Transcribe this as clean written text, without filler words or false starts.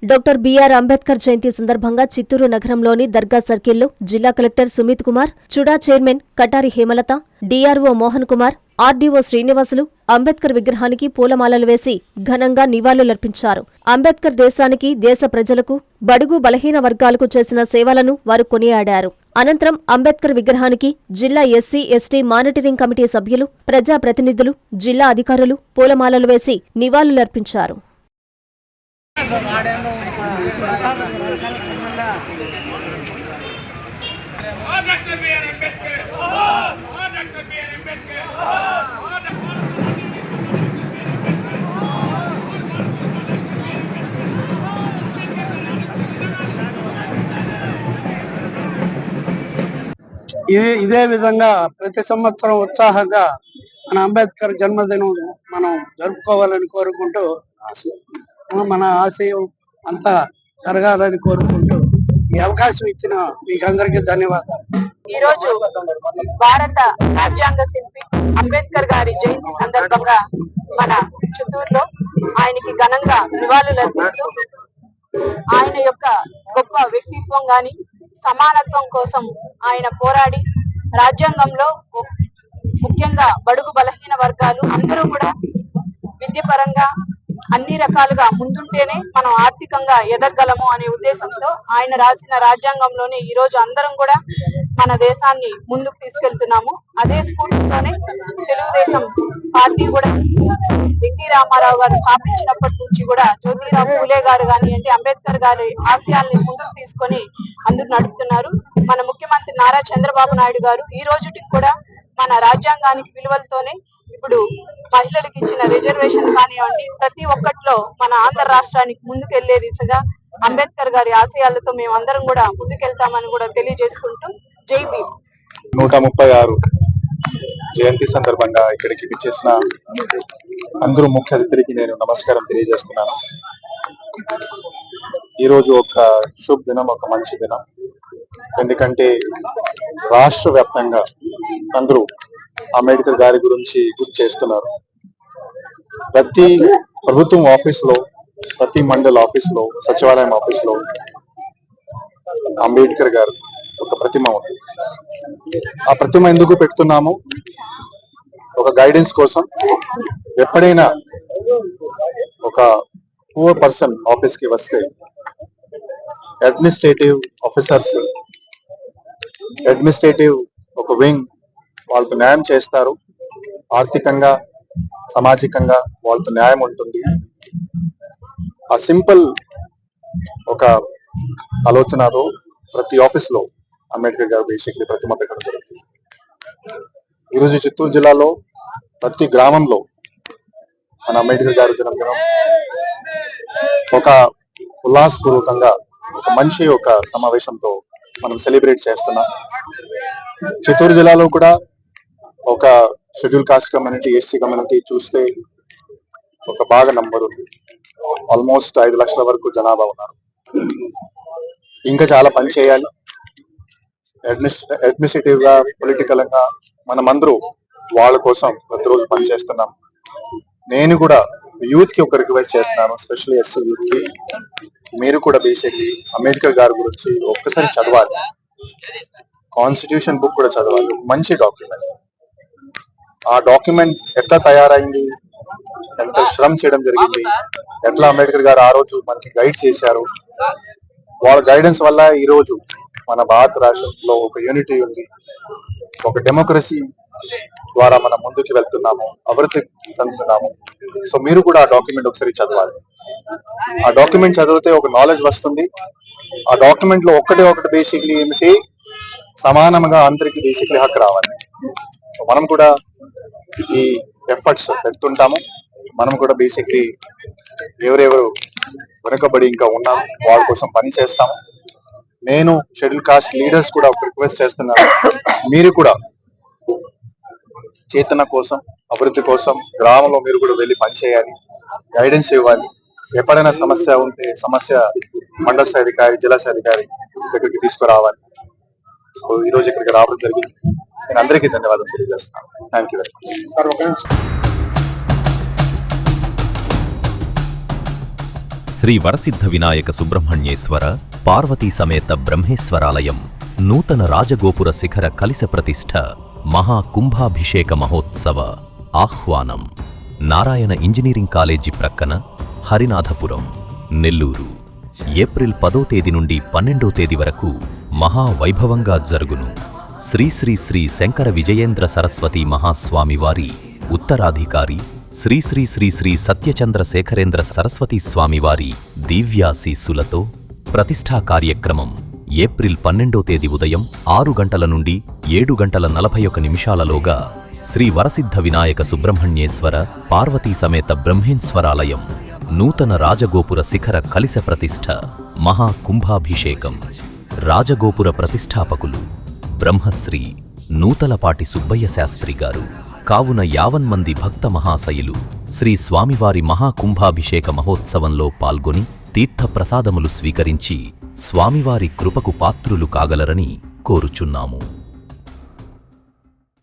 Doctor BR Ambedkar జయంతి సందర్భంగా చిత్తూరు నగరంలోని దర్గా సర్కిల్లో జిల్లా collector Sumit Kumar, CUDA chairman Katari Hemalatha, DRO Mohan Kumar, RDO Srinivasulu Ambedkar విగ్రహానికి పూలమాలలు వేసి ఘనంగా నివాళులర్పించారు. అంబేద్కర్ దేశానికి, దేశ ప్రజలకు, బడుగు బలహీన వర్గాలకు చేసిన సేవలను వారు కొనియాడారు. అనంతరం అంబేద్కర్ విగ్రహానికి జిల్లా ఎస్సీ, ఎస్టీ మానిటరింగ్ కమిటీ సభ్యులు, ప్రజాప్రతినిధులు, జిల్లా అధికారులు పూలమాలలు వేసి నివాళులర్పించారు. ఇదే విధంగా ప్రతి సంవత్సరం ఉత్సాహంగా మన అంబేద్కర్ జన్మదినం మనం జరుపుకోవాలని కోరుకుంటూ, మన ఆశయం అంతా జరగాలని కోరుకుంటూ ఈ అవకాశం ఇచ్చిన మీకు అందరికీ ధన్యవాదాలు. ఈ రోజు భారత రాజ్యాంగ శిల్పి అంబేద్కర్ గారి జయంతి సందర్భంగా మన చిత్తూరులో ఆయనకి ఘనంగా నివాళులర్పిస్తూ, ఆయన యొక్క గొప్ప వ్యక్తిత్వం గాని, సమానత్వం కోసం ఆయన పోరాడి రాజ్యాంగంలో ముఖ్యంగా బడుగు బలహీన వర్గాలు అందరూ కూడా విద్యపరంగా అన్ని రకాలుగా ముందుంటేనే మనం ఆర్థికంగా ఎదగలము అనే ఉద్దేశంతో ఆయన రాసిన రాజ్యాంగంలోనే ఈ రోజు అందరం కూడా మన దేశాన్ని ముందుకు తీసుకెళ్తున్నాము. అదే స్ఫూర్తితోనే తెలుగుదేశం పార్టీ కూడా ఎన్టీ రామారావు గారు స్థాపించినప్పటి నుంచి కూడా జ్యోతిరావు పూలే గారు కానివ్వండి, అంబేద్కర్ గారి ఆశయాల్ని ముందుకు తీసుకొని అందరూ నడుపుతున్నారు. మన ముఖ్యమంత్రి నారా చంద్రబాబు నాయుడు గారు ఈ రోజుకి కూడా మన రాజ్యాంగానికి విలువలతోనే ఇప్పుడు మహిళలకు ఇచ్చిన రిజర్వేషన్ కానివ్వండి, ప్రతి ఒక్కట్లో మన ఆంధ్ర రాష్ట్రానికి ముందుకెళ్లే దిశగా అంబేద్కర్ గారి ఆశయాలతో మేము అందరం కూడా ముందుకెళ్తామని కూడా తెలియజేసుకుంటూ జై భీమ్. 136 జయంతి సందర్భంగా ఇక్కడికి విచ్చేసిన అందరూ ముఖ్య అతిథులకి నేను నమస్కారం తెలియజేస్తున్నాను. ఈరోజు ఒక శుభ దినం, ఒక మంచి దినం. ఎందుకంటే రాష్ట్ర వ్యాప్తంగా అందరూ అంబేద్కర్ గారి గురించి గుర్తు చేస్తున్నారు. ప్రతి ప్రభుత్వం ఆఫీసులో, ప్రతి మండల ఆఫీసులో, సచివాలయం ఆఫీసులో అంబేద్కర్ గారు ఒక ప్రతిమ ఉంది. ఆ ప్రతిమ ఎందుకు పెడుతున్నాము? ఒక గైడెన్స్ కోసం. ఎప్పుడైనా ఒక పూర్ పర్సన్ ఆఫీస్ కి వస్తే అడ్మినిస్ట్రేటివ్ ఆఫీసర్స్, అడ్మినిస్ట్రేటివ్ ఒక వింగ్ వాళ్ళతో న్యాయం చేస్తారు. ఆర్థికంగా, సామాజికంగా వాళ్ళతో న్యాయం ఉంటుంది. ఆ సింపుల్ ఒక ఆలోచనతో ప్రతి ఆఫీస్ లో అంబేద్కర్ గారు బేసిక్లీ ప్రతిమ పెట్టడం జరుగుతుంది. ఈరోజు చిత్తూరు జిల్లాలో ప్రతి గ్రామంలో మన అంబేద్కర్ గారు జన్మదినం ఒక ఉల్లాసపూర్వకంగా, ఒక మంచి ఒక సమావేశంతో మనం సెలబ్రేట్ చేస్తున్నాం. చిత్తూరు జిల్లాలో కూడా ఒక schedule caste community, SC community చూస్తే ఒక బాగా నంబర్ ఉంది. ఆల్మోస్ట్ 5 లక్షల వరకు జనాభా ఉన్నారు. ఇంకా చాలా పని చేయాలి. అడ్మినిస్ట్రేటివ్ గా, పొలిటికల్ గా మనమందరూ వాళ్ళ కోసం ప్రతిరోజు పని చేస్తున్నాం. నేను కూడా యూత్ కి ఒక రిక్వెస్ట్ చేస్తున్నాను, స్పెషల్లీ ఎస్సీ యూత్ కి. మీరు కూడా బేసిక్లీ అంబేద్కర్ గారి గురించి ఒక్కసారి చదవాలి. కాన్స్టిట్యూషన్ బుక్ కూడా చదవాలి. మంచి డాక్యుమెంట్. ఆ డాక్యుమెంట్ ఎట్లా తయారైంది, ఎంత శ్రమ చేయడం జరిగింది, ఎట్లా అంబేద్కర్ గారు ఆ రోజు మనకి గైడ్ చేశారు, వాళ్ళ గైడెన్స్ వల్ల ఈ రోజు మన భారత రాష్ట్రంలో ఒక యూనిటీ ఉంది, ఒక డెమోక్రసీ ద్వారా మనం ముందుకు వెళ్తున్నాము, అభివృద్ధి చెందుతున్నాము. సో మీరు కూడా ఆ డాక్యుమెంట్ ఒకసారి చదవాలి. ఆ డాక్యుమెంట్ చదివితే ఒక నాలెడ్జ్ వస్తుంది. ఆ డాక్యుమెంట్ లో ఒకటి బేసిక్లీ ఏమిటి, సమానంగా అందరికి బేసిక్లీ హక్కు రావాలి. సో మనం కూడా ఈ ఎఫర్ట్స్ పెడుతుంటాము. మనం కూడా బేసిక్లీ ఎవరెవరు వెనుకబడి ఇంకా ఉన్నాము వాళ్ళ కోసం పని చేస్తాము. నేను షెడ్యూల్ కాస్ట్ లీడర్స్ కూడా ఒక రిక్వెస్ట్ చేస్తున్నాను, మీరు కూడా చేతన కోసం, అభివృద్ధి కోసం గ్రామంలో మీరు కూడా వెళ్ళి పనిచేయాలి, గైడెన్స్ ఇవ్వాలి. ఎప్పుడైనా సమస్య ఉంటే సమస్య మండల స్థాయి అధికారి, జిల్లా స్థాయి అధికారి దగ్గరికి తీసుకురావాలి. సో ఈ రోజు ఇక్కడికి రావడం జరిగింది. నేను అందరికీ ధన్యవాదాలు తెలియజేస్తున్నాను. Thank you very much. Shri Varasiddha Vinayaka Subrahmanyeswara Parvati సమేత బ్రహ్మేశ్వరాలయం నూతన రాజగోపుర శిఖర కలిశ ప్రతిష్ఠ మహాకుంభాభిషేక మహోత్సవ ఆహ్వానం. నారాయణ ఇంజనీరింగ్ కాలేజీ ప్రక్కన, హరినాథపురం, నెల్లూరు. ఏప్రిల్ 10వ తేదీ నుండి 12వ తేదీ వరకు మహావైభవంగా జరుగును. శ్రీ శ్రీ శ్రీ శంకర విజయేంద్ర సరస్వతి మహాస్వామివారి ఉత్తరాధికారి శ్రీ శ్రీ శ్రీ శ్రీ సత్యచంద్ర శేఖరేంద్ర సరస్వతి స్వామివారి దివ్యాశీస్సులతో ప్రతిష్ఠా కార్యక్రమం ఏప్రిల్ 12వ తేదీ ఉదయం 6 గంటల నుండి 7 గంటల 41 నిమిషాలలోగా శ్రీ వరసిద్ధ వినాయక సుబ్రహ్మణ్యేశ్వర పార్వతీ సమేత బ్రహ్మేశ్వరాలయం నూతన రాజగోపుర శిఖర కలిశ ప్రతిష్ఠ మహాకుంభాభిషేకం. రాజగోపుర ప్రతిష్ఠాపకులు బ్రహ్మశ్రీ నూతలపాటి సుబ్బయ్య శాస్త్రి గారు. కావున 50 మంది భక్త మహాశయులు శ్రీ స్వామివారి మహాకుంభాభిషేక మహోత్సవంలో పాల్గొని తీర్థప్రసాదములు స్వీకరించి స్వామివారి కృపకు పాత్రులు కాగలరని కోరుచున్నాము.